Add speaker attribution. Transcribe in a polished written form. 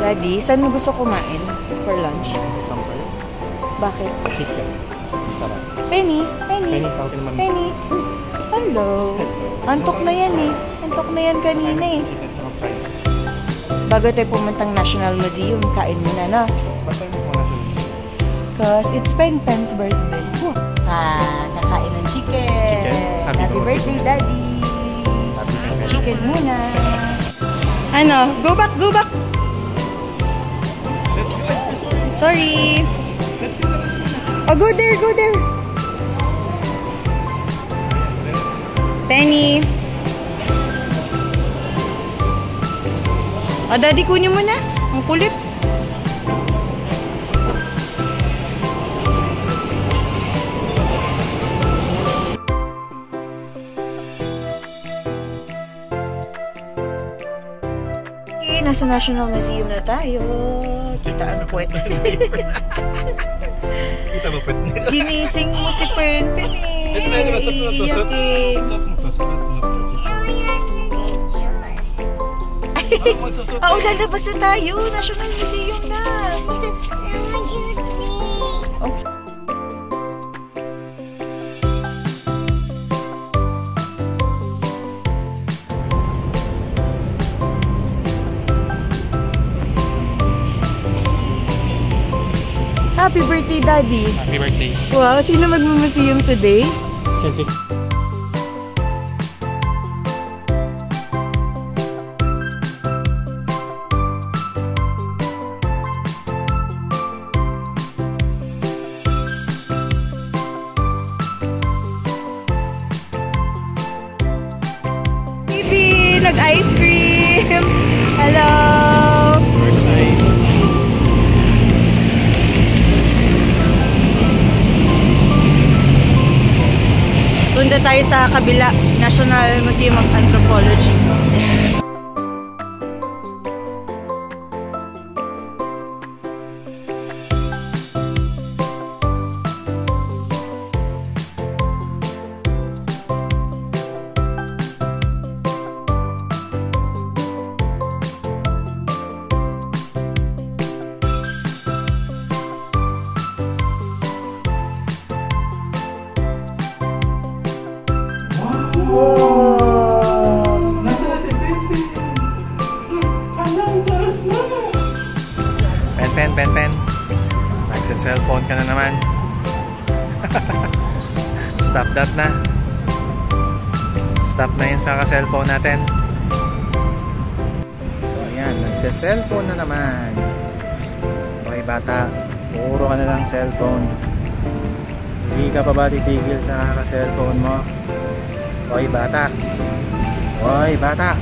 Speaker 1: Daddy, saan mo gusto kumain for lunch?
Speaker 2: Samsaya.
Speaker 1: Bakit?
Speaker 2: Chicken. Sarap.
Speaker 1: Penny, Penny,
Speaker 2: Penny, tawagin naman.
Speaker 1: Penny. Hello. Antok na yan eh. Antok na yan kanina eh.
Speaker 2: Chicken tsaka fries.
Speaker 1: Bago tayo pumuntang National Museum, kain muna na.
Speaker 2: Ba't tayo mukha natin?
Speaker 1: Cause it's Pen Pen's birthday. Kakain ng chicken.
Speaker 2: Chicken?
Speaker 1: Happy birthday, Daddy.
Speaker 2: Happy birthday.
Speaker 1: Chicken muna. Ano? Go back, go back. Sorry. Oh, go there, go there. Penny. Oh, Daddy, kunin mo na. Ang kulit. Okay, nasa National Museum na tayo. Kita ang puwet.
Speaker 2: Kita ba pwede?
Speaker 1: Ginising mo si Penpen eh.
Speaker 2: Ito na, masot mo to. Sot mo to. Sot mo to.
Speaker 1: Oh, lalabas na tayo. National Museum na. Okay. Happy birthday, Daddy.
Speaker 2: Happy birthday.
Speaker 1: Wow, sino magmuseum today?
Speaker 2: Selfie.
Speaker 1: Baby, nag-ice cream. Hello.
Speaker 2: First time.
Speaker 1: Punta tayo sa kabila, National Museum of Anthropology. Wow!
Speaker 2: Nasa na si Penpen? Alam, taas na! Pen. Nagsa-cellphone ka na naman. Stop that na. Stop na yun sa ka-cellphone natin. So ayan, nagsa-cellphone na naman. Okay bata, puro ka na lang cellphone. Hindi ka pa ba titigil sa ka-cellphone mo? Hoy bata. Hoy bata.